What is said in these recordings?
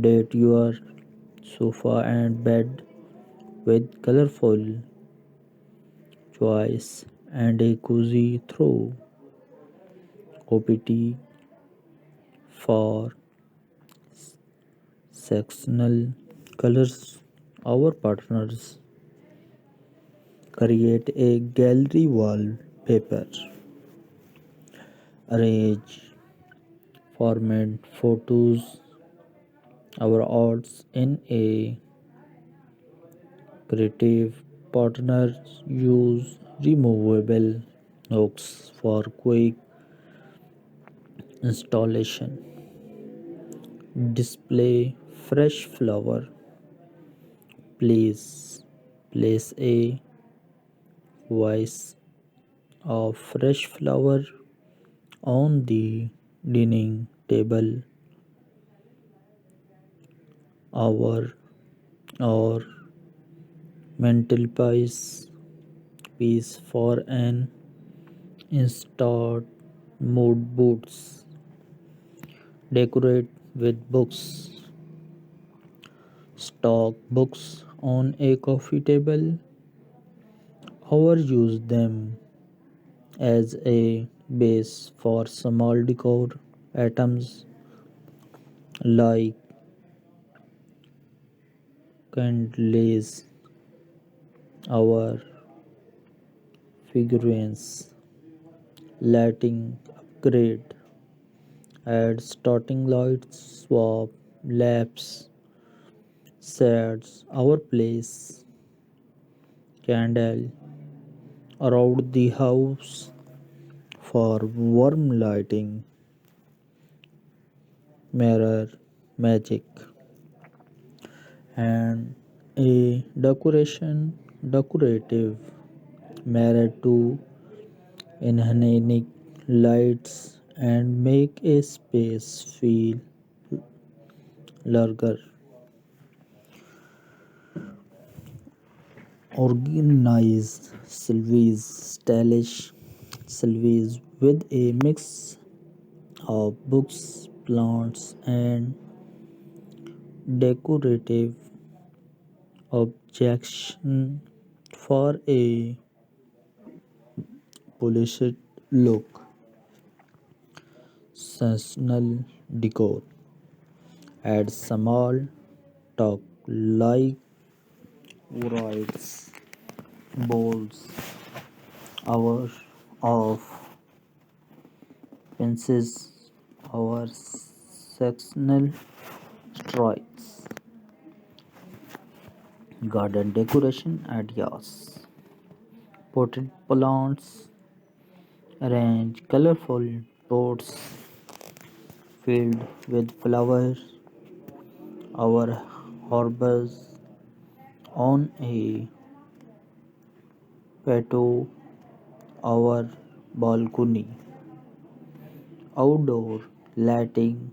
Date your sofa and bed with colorful choice and a cozy throw. OPT for sectional colors. Our partners create a gallery wallpaper. Arrange format photos. Our odds in a creative partners use removable hooks for quick installation. Display fresh flower. Please place a vase of fresh flower on the dining table our or mantelpiece for an instant mood boots. Decorate with books. Stock books on a coffee table or use them as a base for small decor items like candles. Our figurines lighting upgrade. Add starting lights, swap lamps, sets our place candle around the house for warm lighting, mirror magic, and a decorative mirror to enhance lights and make a space feel larger. Organized shelves, stylish shelves with a mix of books, plants, and decorative objects for a polished look. Seasonal decor. Add small talk like rides, bowls, hours of fences, our sectional stripes, garden decoration ideas, potted plants, arrange colorful pots filled with flowers, our herbs on a patio, our balcony, outdoor lighting,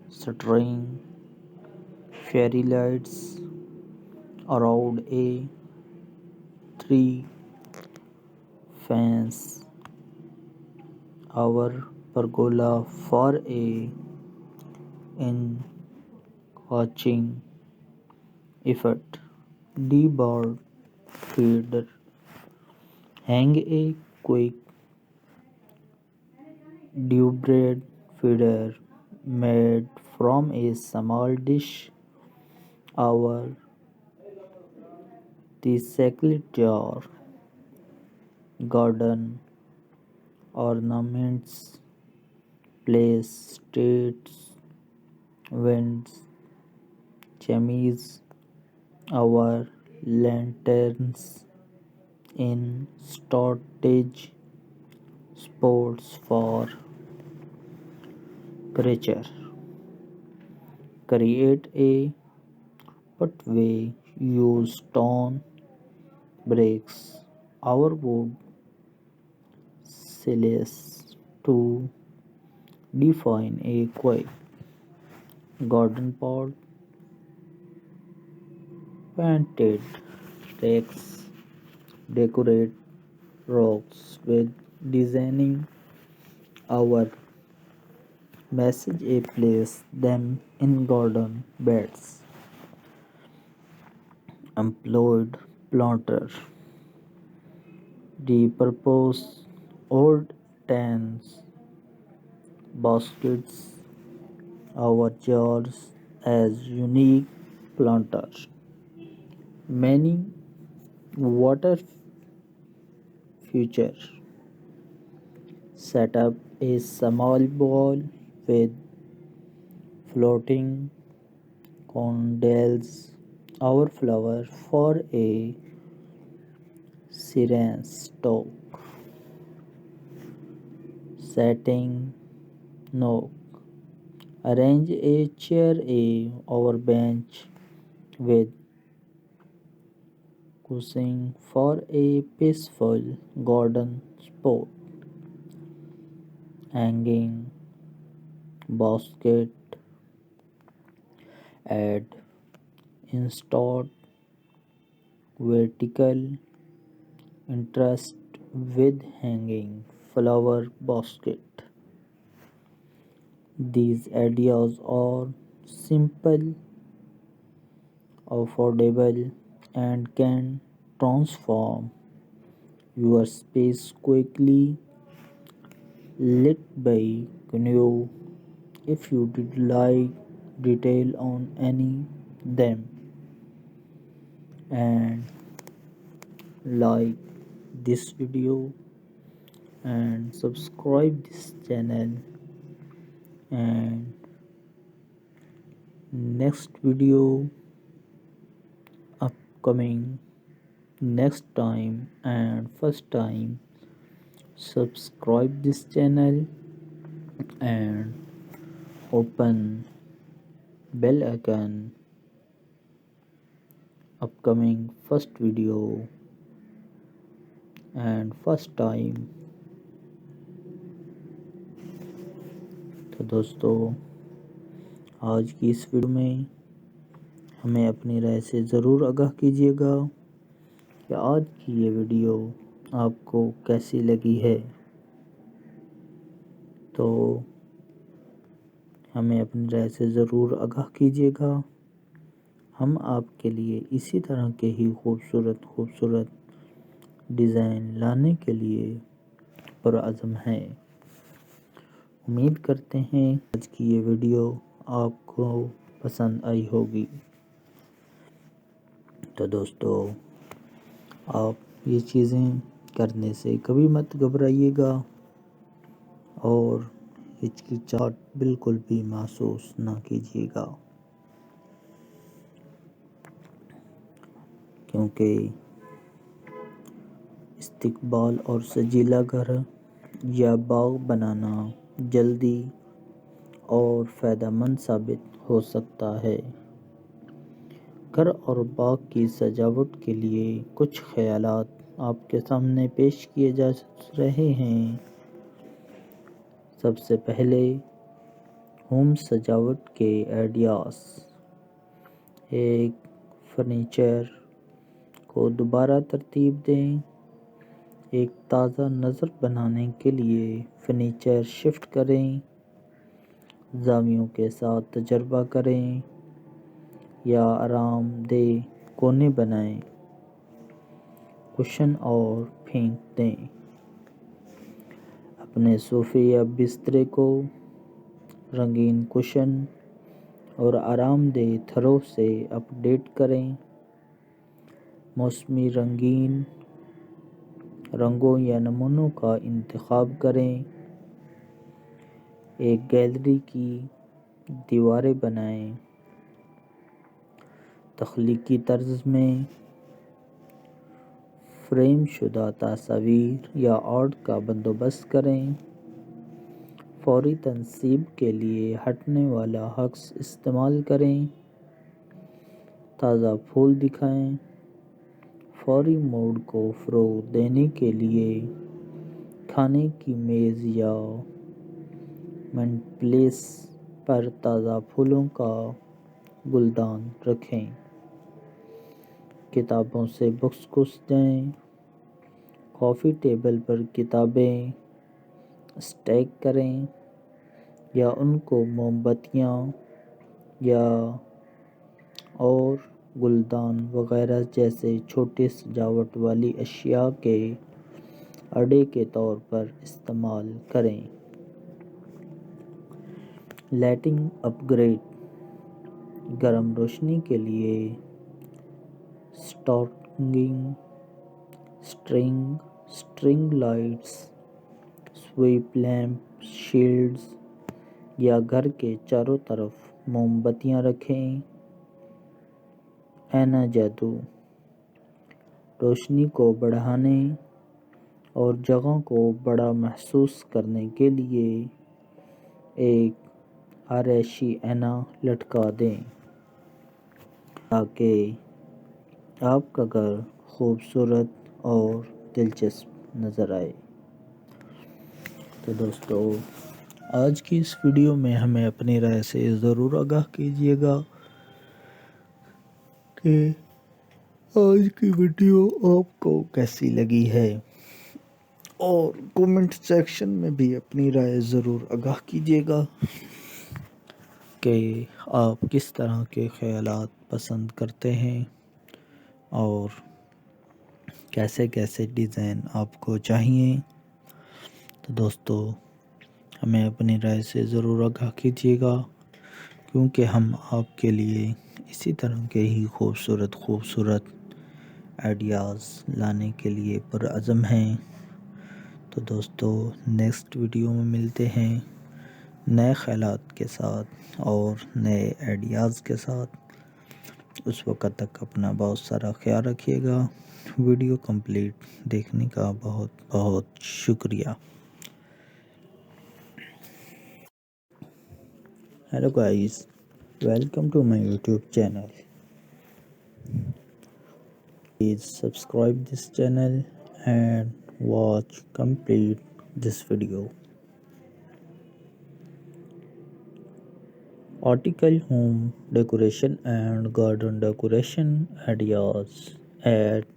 string fairy lights around a tree fence, our pergola for a encouraging effect. The bird feeder. Hang a quick dewbread feeder made from a small dish over the recycled jar. Garden ornaments. Place streets, winds, chimneys, our lanterns in storage spots for creature. Create a pathway. Use stone bricks or wood sills to define a quick garden pot. Painted stakes. Decorate rocks with designing our Message A. Place them in garden beds. Employed planter. Repurpose old tents, baskets, or jars as unique planters. Many water feature. Set up a small bowl with floating condales or flower for a siren stock. Setting no. Arrange a chair a or bench with cushion for a peaceful garden spot. Hanging basket add installed vertical interest with hanging flower basket. These ideas are simple, affordable, and can transform your space quickly. Let by know if you did like detail on any them and like this video and subscribe this channel and next video upcoming next time and first time subscribe this channel and open bell icon upcoming first video and first time तो दोस्तों आज की इस video में हमें अपनी राय से ज़रूर आगाह कीजिएगा कि आज की ये वीडियो आपको कैसी लगी है तो हमें अपनी राय से ज़रूर आगाह कीजिएगा हम आपके लिए इसी तरह के ही खूबसूरत डिज़ाइन लाने के लिए पुरअज़्म हैं उम्मीद करते हैं आज की ये वीडियो आपको पसंद आई होगी तो दोस्तों आप ये चीज़ें करने से कभी मत घबराइएगा और हिचकिचाहट बिल्कुल भी महसूस ना कीजिएगा क्योंकि इस्तिकबाल और सजीला घर या बाग बनाना जल्दी और फ़ायदेमंद साबित हो सकता है घर और बाग की सजावट के लिए कुछ ख्यालात आपके सामने पेश किए जा रहे हैं सबसे पहले होम सजावट के आइडियाज़ एक फर्नीचर को दोबारा तरतीब दें एक ताज़ा नज़र बनाने के लिए फर्नीचर शिफ्ट करें जावियों के साथ तजर्बा करें या आरामदेह कोने बनाएं कुशन और फेंक दें अपने सोफ़े या बिस्तरे को रंगीन कुशन और आरामदेह थरों से अपडेट करें मौसमी रंगीन रंगों या नमूनों का इंतखाब करें एक गैलरी की दीवारें बनाएं तख्लीकी तर्ज में फ्रेम शुदा तस्वीर या आर्ट का बंदोबस्त करें फौरी तनसीब के लिए हटने वाला हक्स इस्तेमाल करें ताज़ा फूल दिखाएं फौरी मूड को फ़रोग़ देने के लिए खाने की मेज़ या प्लेस पर ताज़ा फूलों का गुलदान रखें किताबों से बुक्स को सजाएं कॉफ़ी टेबल पर किताबें स्टैक करें یا ان کو موم بتیاں یا اور گلدان وغیرہ جیسے چھوٹی سجاوٹ والی اشیاء کے اڈے کے طور پر استعمال کریں۔ لائٹنگ اپ گریڈ: گرم روشنی کے لیے سٹرنگ لائٹس، سویپ لیمپ شیلڈز یا گھر کے چاروں طرف موم بتیاں رکھیں۔ اینا جادو: روشنی کو بڑھانے اور جگہ کو بڑا محسوس کرنے کے لیے ایک آرائشی اینا لٹکا دیں تاکہ آپ کا گھر خوبصورت اور دلچسپ نظر آئے۔ تو دوستو، آج کی اس ویڈیو میں ہمیں اپنی رائے سے ضرور آگاہ کیجیے گا کہ آج کی ویڈیو آپ کو کیسی لگی ہے، اور کومنٹ سیکشن میں بھی اپنی رائے ضرور آگاہ کیجیے گا کہ آپ کس طرح کے خیالات پسند کرتے ہیں اور کیسے کیسے ڈیزائن آپ کو چاہیے۔ تو دوستو، ہمیں اپنی رائے سے ضرور آگاہ کیجیے گا، کیونکہ ہم آپ کے لیے اسی طرح کے ہی خوبصورت آئیڈیاز لانے کے لیے پرعزم ہیں۔ تو دوستو، نیکسٹ ویڈیو میں ملتے ہیں نئے خیالات کے ساتھ اور نئے آئیڈیاز کے ساتھ۔ اس وقت تک اپنا بہت سارا خیال رکھیے گا۔ ویڈیو کمپلیٹ دیکھنے کا بہت بہت شکریہ۔ Hello guys, welcome to my YouTube channel. Please subscribe this channel and watch complete this video. Article: Home decoration and garden decoration ideas at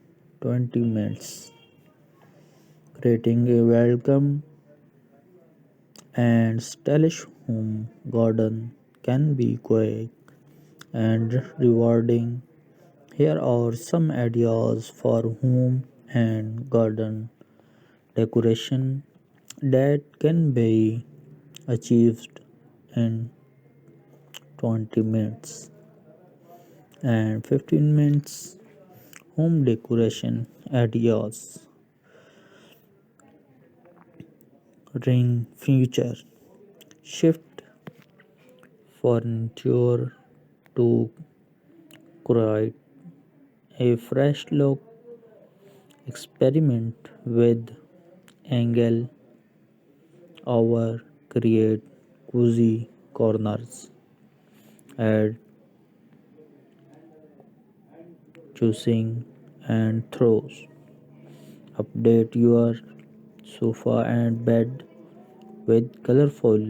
20 minutes. Creating a welcome and stylish home garden can be quick and rewarding. Here are some ideas for home and garden decoration that can be achieved in 20 minutes and 15 minutes. Home decoration ideas: ring feature. Shift furniture to create a fresh look. Experiment with angle over create cozy corners. Add choosing and throws. Update your sofa and bed with colorful